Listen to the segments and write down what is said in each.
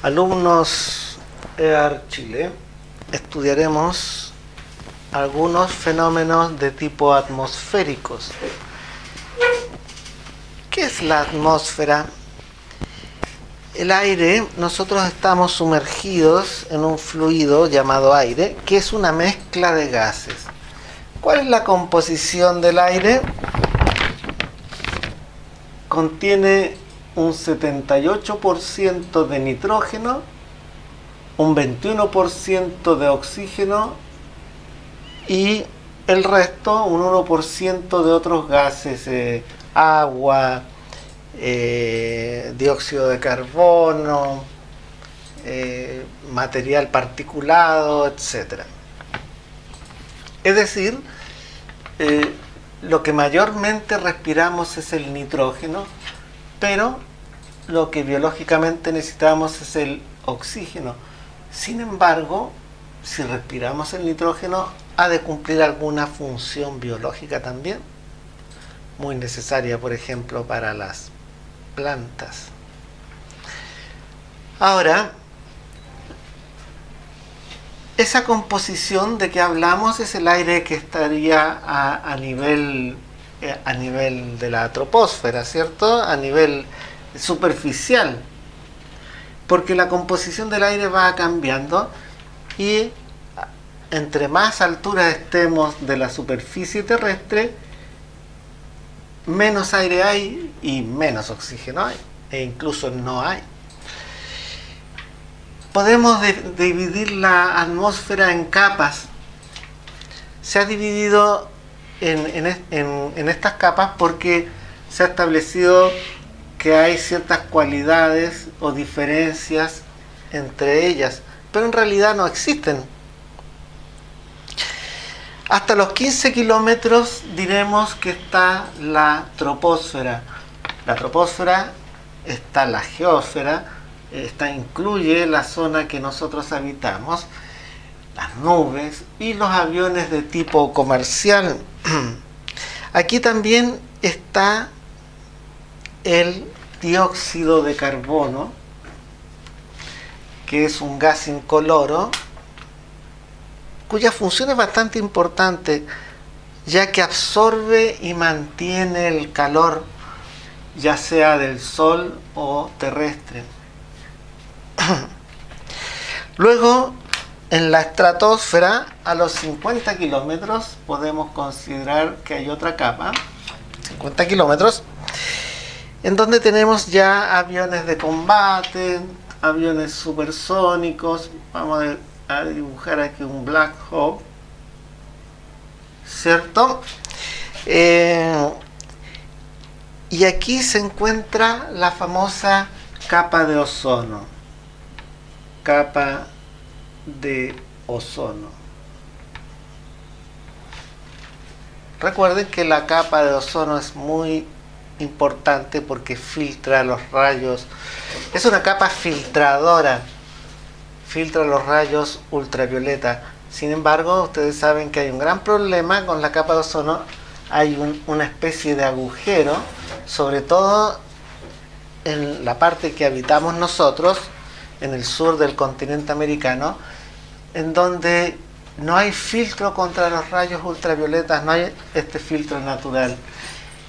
Alumnos EAR Chile, estudiaremos algunos fenómenos de tipo atmosféricos. ¿Qué es la atmósfera? El aire, nosotros estamos sumergidos en un fluido llamado aire, que es una mezcla de gases. ¿Cuál es la composición del aire? Contiene un 78% de nitrógeno, un 21% de oxígeno y el resto, un 1% de otros gases, agua, dióxido de carbono, material particulado, etc. Es decir, lo que mayormente respiramos es el nitrógeno, pero lo que biológicamente necesitamos es el oxígeno. Sin embargo, si respiramos el nitrógeno, ha de cumplir alguna función biológica también, muy necesaria, por ejemplo, para las plantas. Ahora, esa composición de que hablamos es el aire que estaría a nivel de la troposfera, ¿cierto? A nivel superficial, porque la composición del aire va cambiando y entre más altura estemos de la superficie terrestre, menos aire hay y menos oxígeno hay, e incluso no hay. Podemos dividir la atmósfera en capas. Se ha dividido en estas capas porque se ha establecido que hay ciertas cualidades o diferencias entre ellas, pero en realidad no existen. Hasta los 15 kilómetros diremos que está la troposfera. La troposfera está la geósfera, incluye la zona que nosotros habitamos, las nubes y los aviones de tipo comercial. Aquí también está el dióxido de carbono, que es un gas incoloro, cuya función es bastante importante, ya que absorbe y mantiene el calor, ya sea del sol o terrestre. Luego, en la estratosfera, a los 50 kilómetros, podemos considerar que hay otra capa, 50 kilómetros, en donde tenemos ya aviones de combate, aviones supersónicos. Vamos a dibujar aquí un Black Hawk, ¿cierto? Y aquí se encuentra la famosa capa de ozono. Capa de ozono. Recuerden que la capa de ozono es muy importante porque filtra los rayos. Es una capa filtradora. Filtra los rayos ultravioleta. Sin embargo, ustedes saben que hay un gran problema con la capa de ozono. Hay una especie de agujero, sobre todo en la parte que habitamos nosotros, en el sur del continente americano, en donde no hay filtro contra los rayos ultravioletas, no hay este filtro natural.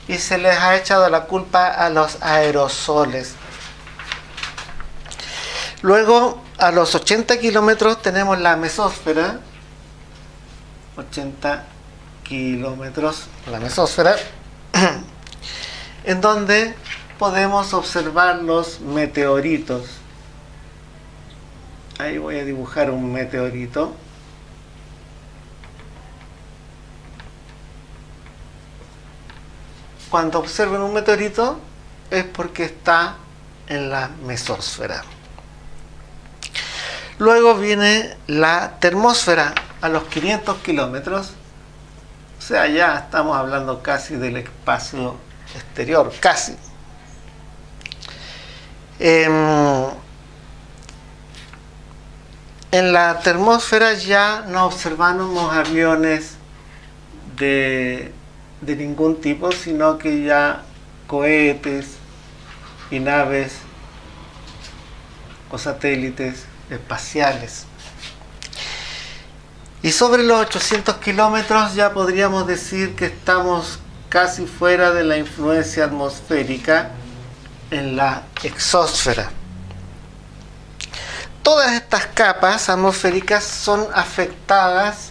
Y se les ha echado la culpa a los aerosoles. Luego, a los 80 kilómetros tenemos la mesósfera. 80 kilómetros, la mesósfera, en donde podemos observar los meteoritos. Ahí voy a dibujar un meteorito. Cuando observen un meteorito es porque está en la mesósfera. Luego viene la termósfera a los 500 kilómetros. O sea, ya estamos hablando casi del espacio exterior, casi. En la termósfera ya no observamos aviones de ningún tipo, sino que ya cohetes y naves o satélites espaciales. Y sobre los 800 kilómetros ya podríamos decir que estamos casi fuera de la influencia atmosférica en la exósfera. Todas estas capas atmosféricas son afectadas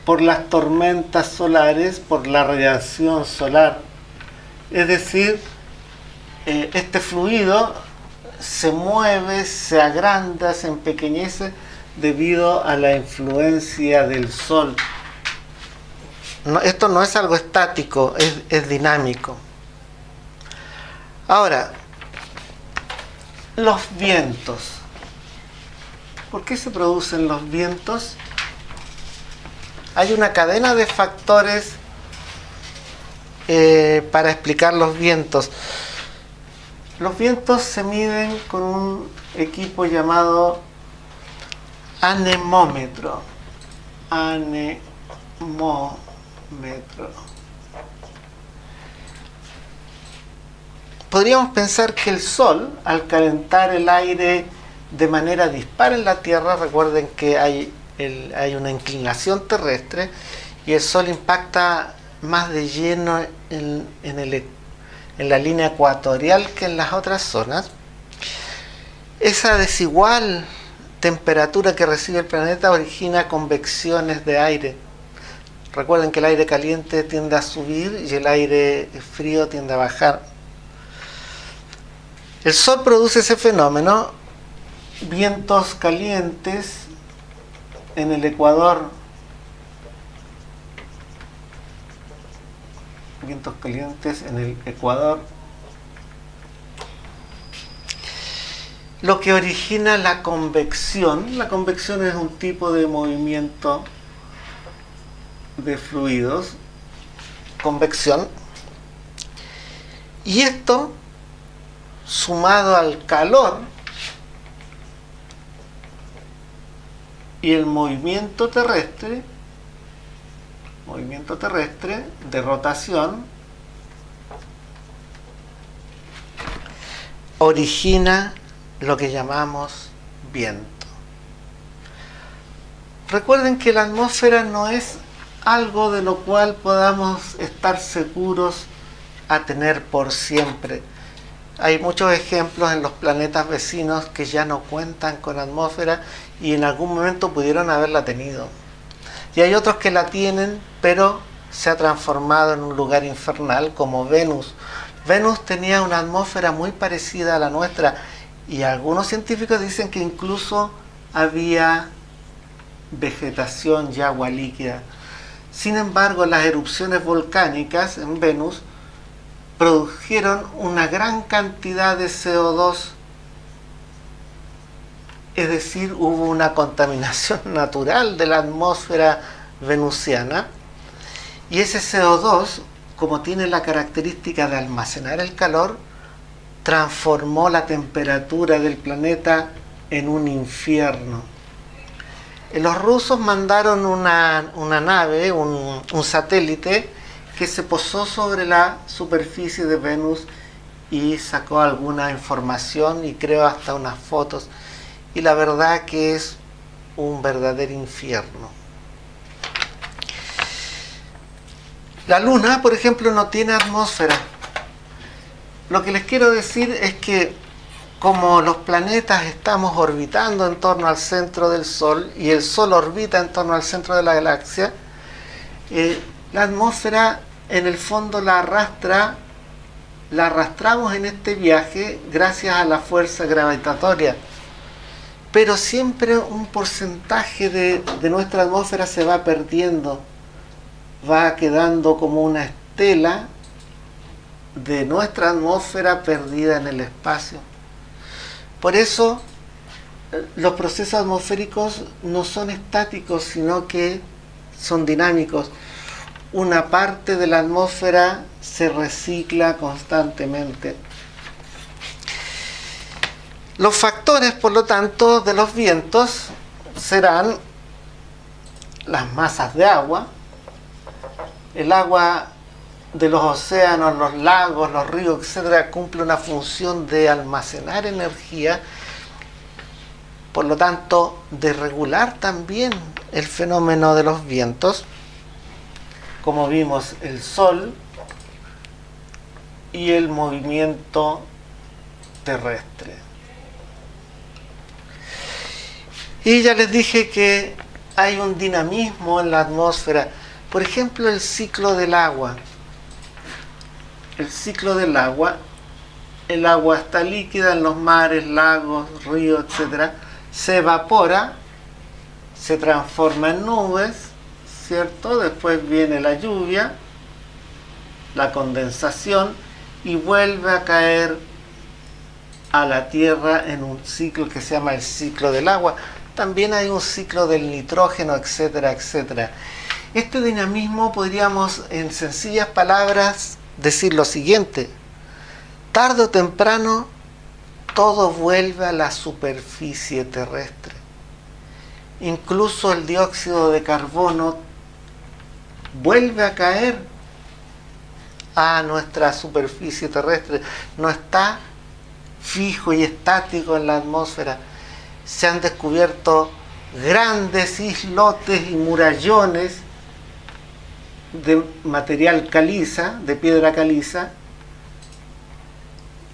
por las tormentas solares, por la radiación solar. Es decir, este fluido se mueve, se agranda, se empequeñece debido a la influencia del Sol. Esto no es algo estático, es dinámico. Ahora, los vientos. ¿Por qué se producen los vientos? Hay una cadena de factores para explicar los vientos. Los vientos se miden con un equipo llamado anemómetro. Anemómetro. Podríamos pensar que el Sol, al calentar el aire de manera dispar en la Tierra, recuerden que hay una inclinación terrestre y el Sol impacta más de lleno en la línea ecuatorial que en las otras zonas. Esa desigual temperatura que recibe el planeta origina convecciones de aire. Recuerden que el aire caliente tiende a subir y el aire frío tiende a bajar. El Sol produce ese fenómeno, vientos calientes en el Ecuador, vientos calientes en el Ecuador, lo que origina la convección. La convección es un tipo de movimiento de fluidos, convección, y esto, sumado al calor y el movimiento terrestre de rotación, origina lo que llamamos viento. Recuerden que la atmósfera no es algo de lo cual podamos estar seguros a tener por siempre. Hay muchos ejemplos en los planetas vecinos que ya no cuentan con atmósfera y en algún momento pudieron haberla tenido. Y hay otros que la tienen, pero se ha transformado en un lugar infernal, como Venus. Venus tenía una atmósfera muy parecida a la nuestra y algunos científicos dicen que incluso había vegetación y agua líquida. Sin embargo, las erupciones volcánicas en Venus produjeron una gran cantidad de CO2, es decir, hubo una contaminación natural de la atmósfera venusiana, y ese CO2, como tiene la característica de almacenar el calor, transformó la temperatura del planeta en un infierno. Los rusos mandaron una nave, un satélite, que se posó sobre la superficie de Venus y sacó alguna información y creo hasta unas fotos, y la verdad que es un verdadero infierno. La Luna, por ejemplo, no tiene atmósfera. Lo que les quiero decir es que como los planetas estamos orbitando en torno al centro del Sol y el Sol orbita en torno al centro de la galaxia, la atmósfera en el fondo la arrastramos en este viaje gracias a la fuerza gravitatoria, pero siempre un porcentaje de nuestra atmósfera se va perdiendo, va quedando como una estela de nuestra atmósfera perdida en el espacio. Por eso los procesos atmosféricos no son estáticos, sino que son dinámicos. Una parte de la atmósfera se recicla constantemente. Los factores, por lo tanto, de los vientos serán las masas de agua. El agua de los océanos, los lagos, los ríos, etcétera, cumple una función de almacenar energía, por lo tanto, de regular también el fenómeno de los vientos, como vimos el sol y el movimiento terrestre. Y ya les dije que hay un dinamismo en la atmósfera. Por ejemplo, el ciclo del agua. El ciclo del agua, el agua está líquida en los mares, lagos, ríos, etc. Se evapora, se transforma en nubes, ¿cierto? Después viene la lluvia, la condensación, y vuelve a caer a la tierra en un ciclo que se llama el ciclo del agua. También hay un ciclo del nitrógeno, etcétera, etcétera. Este dinamismo podríamos, en sencillas palabras, decir lo siguiente: tarde o temprano todo vuelve a la superficie terrestre. Incluso el dióxido de carbono vuelve a caer a nuestra superficie terrestre. No está fijo y estático en la atmósfera. Se han descubierto grandes islotes y murallones de material caliza, de piedra caliza,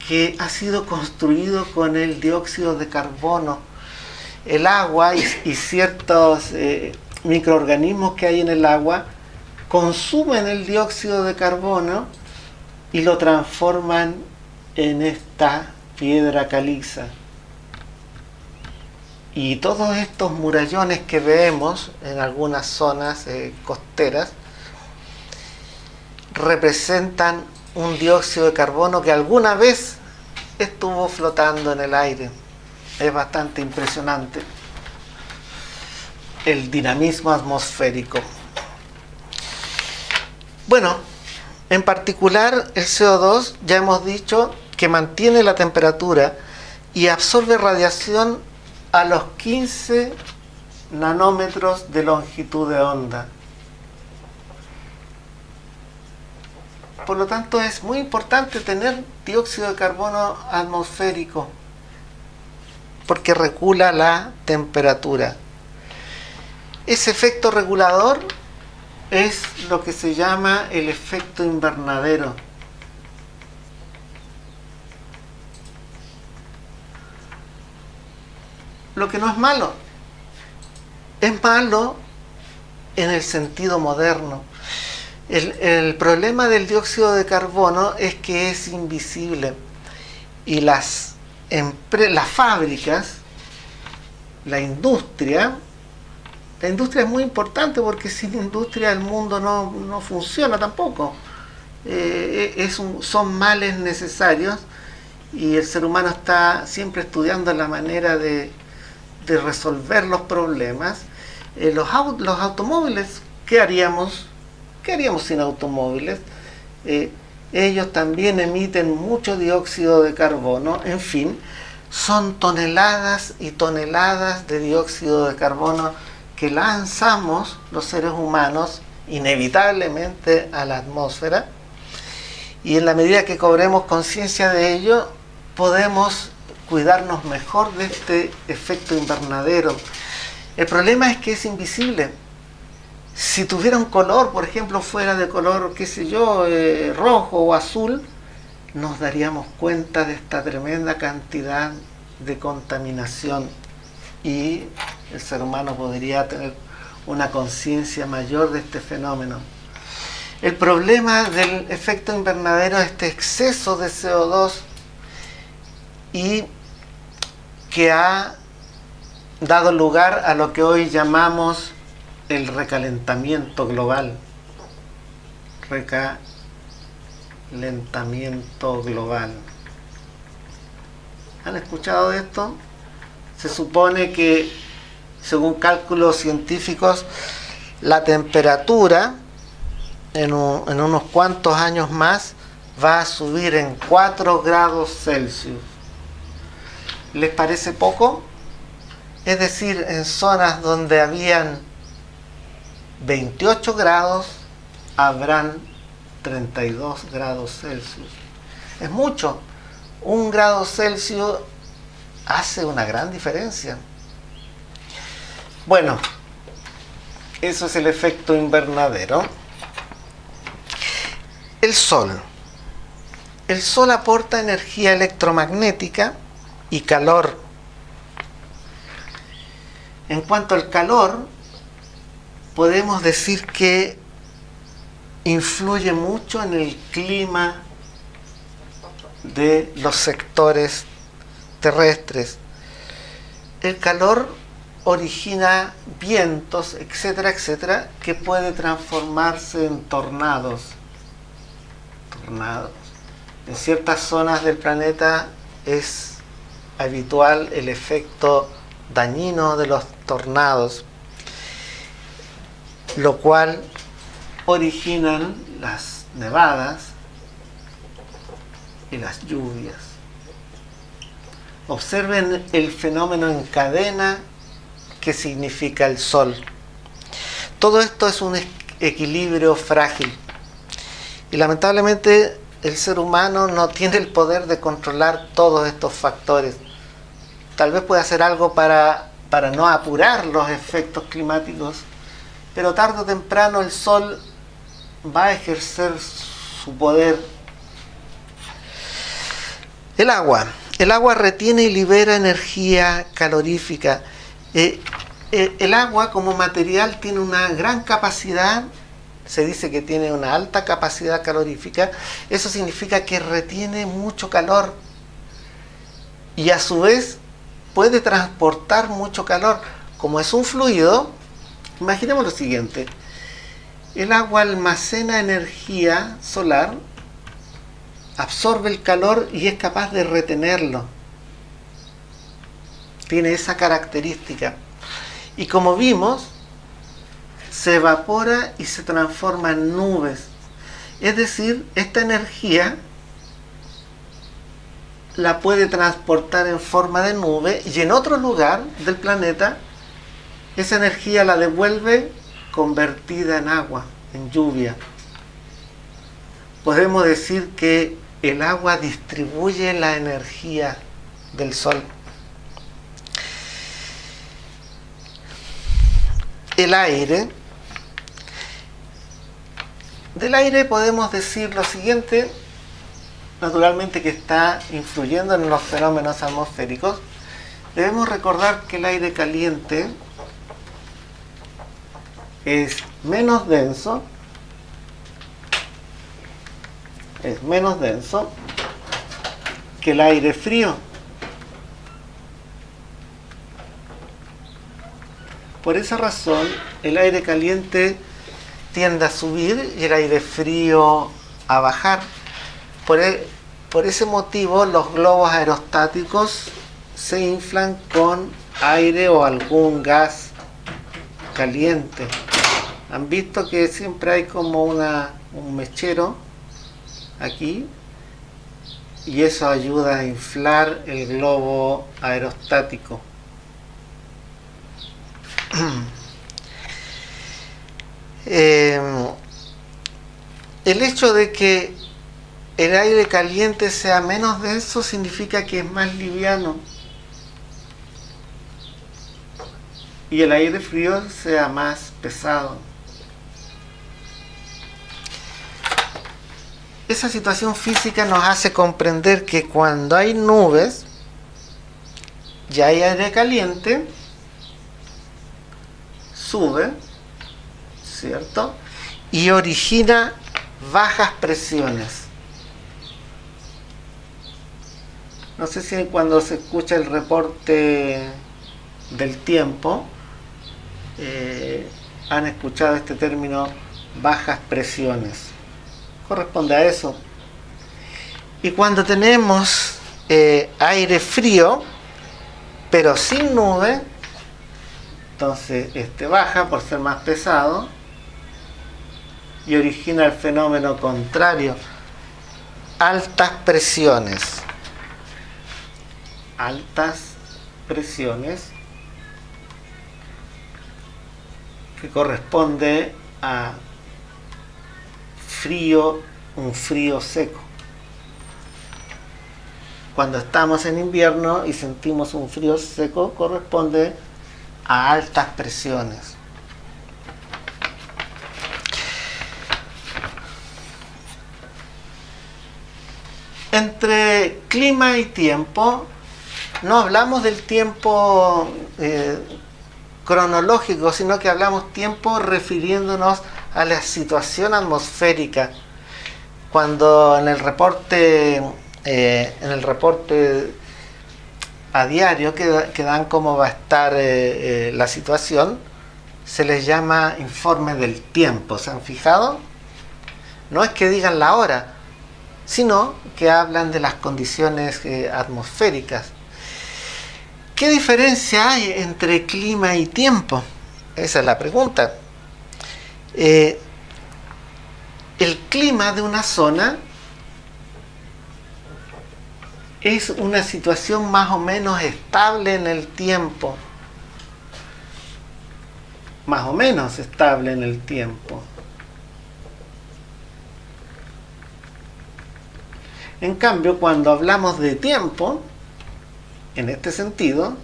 que ha sido construido con el dióxido de carbono. El agua y ciertos microorganismos que hay en el agua consumen el dióxido de carbono y lo transforman en esta piedra caliza. Y todos estos murallones que vemos en algunas zonas costeras representan un dióxido de carbono que alguna vez estuvo flotando en el aire. Es bastante impresionante el dinamismo atmosférico. Bueno, en particular el CO2 ya hemos dicho que mantiene la temperatura y absorbe radiación a los 15 nanómetros de longitud de onda. Por lo tanto, es muy importante tener dióxido de carbono atmosférico porque regula la temperatura. Ese efecto regulador es lo que se llama el efecto invernadero. Lo que no es malo. Es malo en el sentido moderno. El problema del dióxido de carbono es que es invisible y las fábricas, la industria es muy importante porque sin industria el mundo no funciona tampoco. Son males necesarios y el ser humano está siempre estudiando la manera de resolver los problemas. Los automóviles, ¿qué haríamos? ¿Qué haríamos sin automóviles? Ellos también emiten mucho dióxido de carbono. En fin, son toneladas y toneladas de dióxido de carbono que lanzamos los seres humanos inevitablemente a la atmósfera, y en la medida que cobremos conciencia de ello podemos cuidarnos mejor de este efecto invernadero. El problema es que es invisible. Si tuviera un color, por ejemplo, fuera de color, qué sé yo, rojo o azul, nos daríamos cuenta de esta tremenda cantidad de contaminación y el ser humano podría tener una conciencia mayor de este fenómeno. El problema del efecto invernadero es este exceso de CO2 y que ha dado lugar a lo que hoy llamamos el recalentamiento global. Recalentamiento global. ¿Han escuchado de esto? Se supone que, según cálculos científicos, la temperatura en unos cuantos años más va a subir en 4 grados Celsius. ¿Les parece poco? Es decir, en zonas donde habían 28 grados, habrán 32 grados Celsius. Es mucho. 1 grado Celsius hace una gran diferencia. Bueno, eso es el efecto invernadero. El Sol. El Sol aporta energía electromagnética y calor. En cuanto al calor, podemos decir que influye mucho en el clima de los sectores terrestres. El calor origina vientos, etcétera, etcétera, que puede transformarse en tornados. En ciertas zonas del planeta es habitual el efecto dañino de los tornados, lo cual originan las nevadas y las lluvias. Observen el fenómeno en cadena que significa el Sol. Todo esto es un equilibrio frágil y lamentablemente el ser humano no tiene el poder de controlar todos estos factores. Tal vez pueda hacer algo para no apurar los efectos climáticos, pero tarde o temprano el Sol va a ejercer su poder. El agua retiene y libera energía calorífica. El agua como material tiene una gran capacidad, se dice que tiene una alta capacidad calorífica. Eso significa que retiene mucho calor y a su vez puede transportar mucho calor. Como es un fluido, imaginemos lo siguiente: el agua almacena energía solar, absorbe el calor y es capaz de retenerlo. Tiene esa característica. Y como vimos, se evapora y se transforma en nubes. Es decir, esta energía la puede transportar en forma de nube y en otro lugar del planeta esa energía la devuelve convertida en agua, en lluvia. Podemos decir que el agua distribuye la energía del Sol. El aire. Del aire podemos decir lo siguiente, naturalmente que está influyendo en los fenómenos atmosféricos. Debemos recordar que el aire caliente es menos denso, que el aire frío. Por esa razón, el aire caliente tiende a subir y el aire frío a bajar. Por ese motivo, los globos aerostáticos se inflan con aire o algún gas caliente. Han visto que siempre hay como un mechero aquí y eso ayuda a inflar el globo aerostático. El hecho de que el aire caliente sea menos denso significa que es más liviano y el aire frío sea más pesado. Esa situación física nos hace comprender que cuando hay nubes y hay aire caliente, sube, ¿cierto? Y origina bajas presiones. No sé si cuando se escucha el reporte del tiempo han escuchado este término, bajas presiones. Corresponde a eso. Y cuando tenemos aire frío, pero sin nube, entonces baja por ser más pesado y origina el fenómeno contrario, altas presiones. Altas presiones que corresponde a frío un frío seco. Cuando estamos en invierno y sentimos un frío seco, corresponde a altas presiones. Entre clima y tiempo, no hablamos del tiempo cronológico, sino que hablamos tiempo refiriéndonos a la situación atmosférica. Cuando en el reporte a diario que dan cómo va a estar la situación, se les llama informe del tiempo. ¿Se han fijado? No es que digan la hora, sino que hablan de las condiciones atmosféricas. ¿Qué diferencia hay entre clima y tiempo? Esa es la pregunta. El clima de una zona es una situación más o menos estable en el tiempo. Más o menos estable en el tiempo. En cambio, cuando hablamos de tiempo, en este sentido,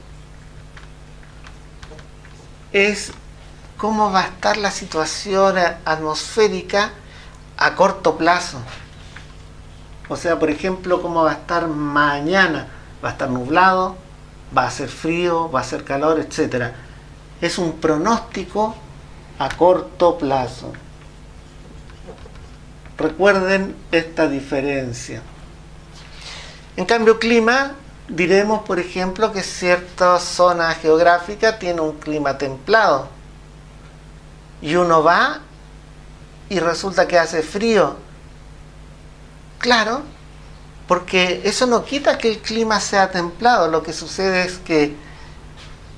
es cómo va a estar la situación atmosférica a corto plazo. O sea, por ejemplo, cómo va a estar mañana. Va a estar nublado, va a hacer frío, va a hacer calor, etc. Es un pronóstico a corto plazo. Recuerden esta diferencia. En cambio, clima, diremos, por ejemplo, que cierta zona geográfica tiene un clima templado. Y uno va y resulta que hace frío. Claro, porque eso no quita que el clima sea templado. Lo que sucede es que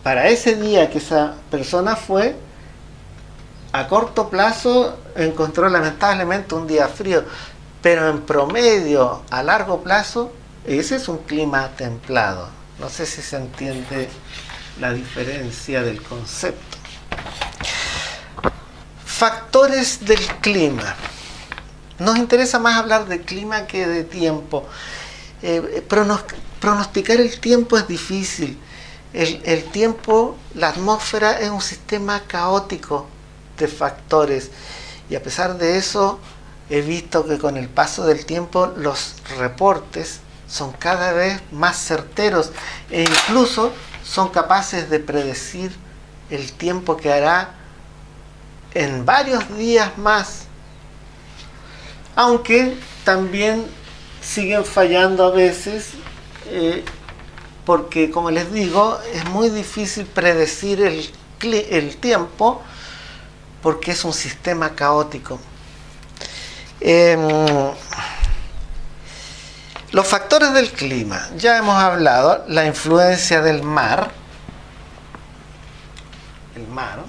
para ese día que esa persona fue, a corto plazo encontró lamentablemente un día frío. Pero en promedio, a largo plazo, ese es un clima templado. No sé si se entiende la diferencia del concepto. Factores del clima. Nos interesa más hablar de clima que de tiempo. Pronosticar el tiempo es difícil. El tiempo, la atmósfera es un sistema caótico de factores. Y a pesar de eso, he visto que con el paso del tiempo los reportes son cada vez más certeros e incluso son capaces de predecir el tiempo que hará en varios días más. Aunque también siguen fallando a veces, porque como les digo, es muy difícil predecir el tiempo porque es un sistema caótico. Los factores del clima, ya hemos hablado, la influencia del mar. El mar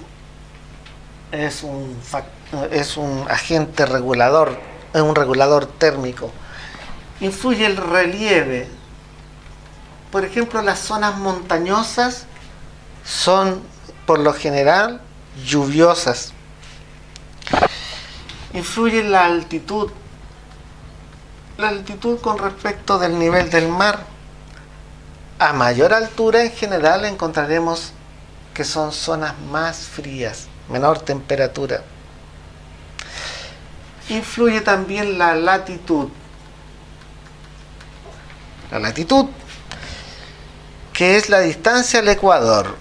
es un agente regulador, es un regulador térmico. Influye el relieve. Por ejemplo, las zonas montañosas son por lo general lluviosas. Influye la altitud. La altitud con respecto del nivel del mar. A mayor altura en general encontraremos que son zonas más frías, menor temperatura. Influye también la latitud. La latitud, que es la distancia al ecuador.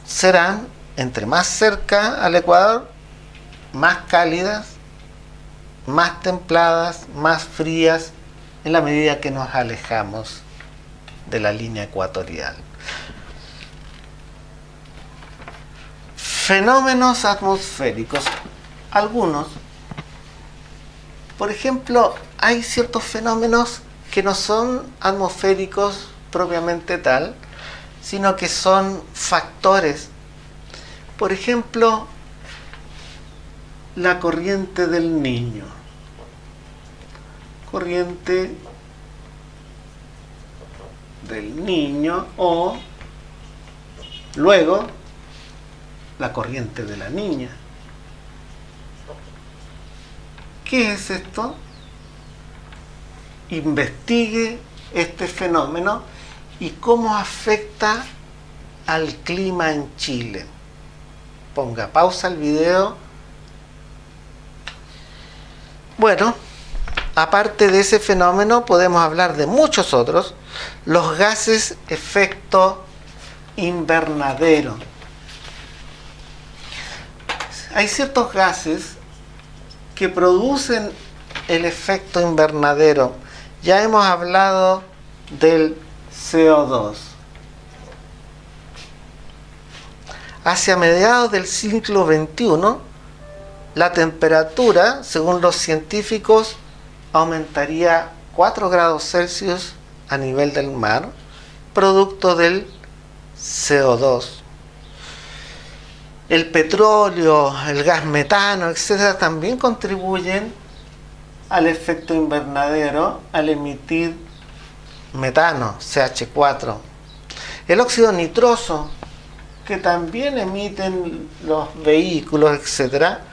Serán, entre más cerca al ecuador, más cálidas, más templadas, más frías, en la medida que nos alejamos de la línea ecuatorial. Fenómenos atmosféricos. Algunos. Por ejemplo, hay ciertos fenómenos que no son atmosféricos propiamente tal, sino que son factores. Por ejemplo, la corriente del Niño. Corriente del Niño o luego la corriente de la Niña. ¿Qué es esto? investigue este fenómeno y cómo afecta al clima en Chile. Ponga pausa al video. Bueno, aparte de ese fenómeno podemos hablar de muchos otros. Los gases efecto invernadero. Hay ciertos gases que producen el efecto invernadero. Ya hemos hablado del CO2. Hacia mediados del siglo XXI, la temperatura, según los científicos, aumentaría 4 grados Celsius a nivel del mar, producto del CO2. El petróleo, el gas metano, etcétera, también contribuyen al efecto invernadero al emitir metano, CH4. El óxido nitroso, que también emiten los vehículos, etcétera,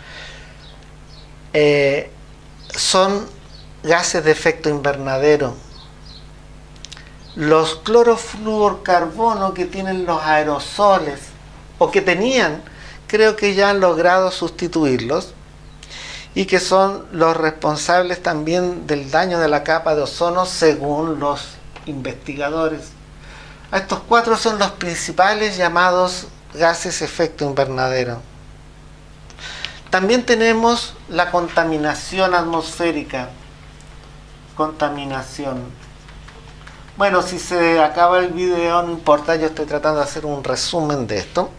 son gases de efecto invernadero. Los clorofluorcarbono que tienen los aerosoles, o que tenían, creo que ya han logrado sustituirlos, y que son los responsables también del daño de la capa de ozono según los investigadores. Estos 4 son los principales llamados gases efecto invernadero. También tenemos la contaminación atmosférica. Contaminación. Bueno, si se acaba el video no importa, yo estoy tratando de hacer un resumen de esto.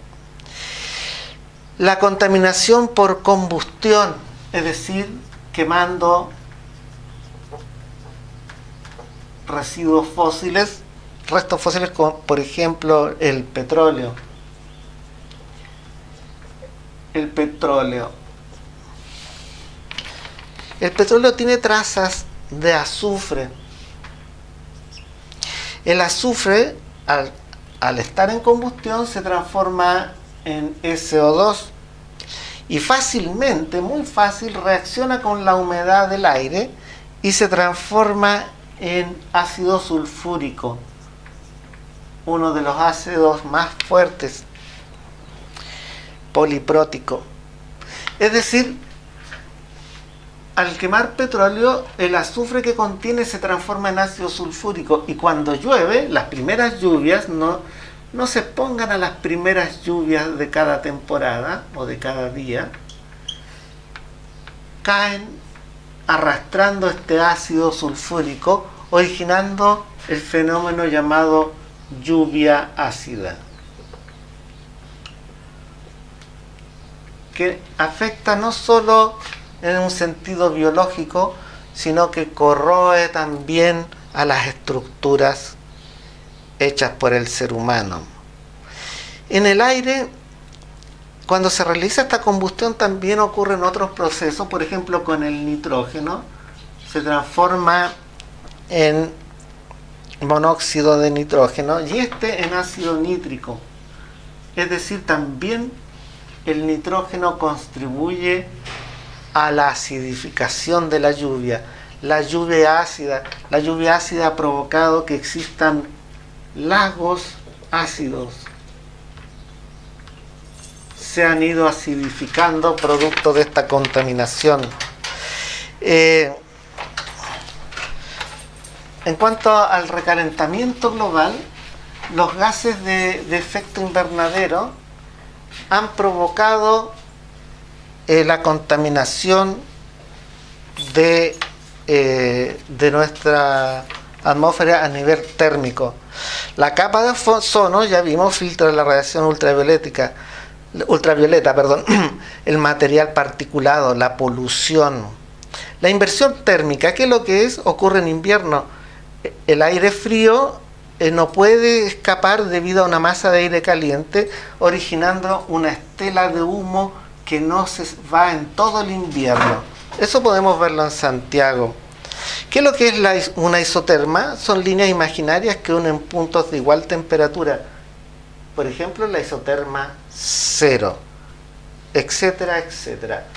La contaminación por combustión, es decir, quemando residuos fósiles, restos fósiles como por ejemplo el petróleo. El petróleo tiene trazas de azufre. El azufre, al estar en combustión, se transforma en SO2 y fácilmente, muy fácil, reacciona con la humedad del aire y se transforma en ácido sulfúrico, uno de los ácidos más fuertes, poliprótico. Es decir, al quemar petróleo, el azufre que contiene se transforma en ácido sulfúrico, y cuando llueve, las primeras lluvias, no se pongan a las primeras lluvias de cada temporada o de cada día, caen arrastrando este ácido sulfúrico, originando el fenómeno llamado lluvia ácida, que afecta no solo en un sentido biológico, sino que corroe también a las estructuras hechas por el ser humano. En el aire, cuando se realiza esta combustión, también ocurren otros procesos. Por ejemplo, con el nitrógeno se transforma en monóxido de nitrógeno y en ácido nítrico. Es decir, también el nitrógeno contribuye a la acidificación de la lluvia. La lluvia ácida ha provocado que existan lagos ácidos. Se han ido acidificando producto de esta contaminación. En cuanto al recalentamiento global, los gases de efecto invernadero han provocado la contaminación de nuestra atmósfera a nivel térmico. La capa de ozono, ya vimos, filtra la radiación ultravioleta, el material particulado, la polución. La inversión térmica, ¿qué es lo que es? Ocurre en invierno. El aire frío no puede escapar debido a una masa de aire caliente, originando una estela de humo que no se va en todo el invierno. Eso podemos verlo en Santiago. ¿Qué es lo que es una isoterma? Son líneas imaginarias que unen puntos de igual temperatura. Por ejemplo, la isoterma 0, etcétera, etcétera.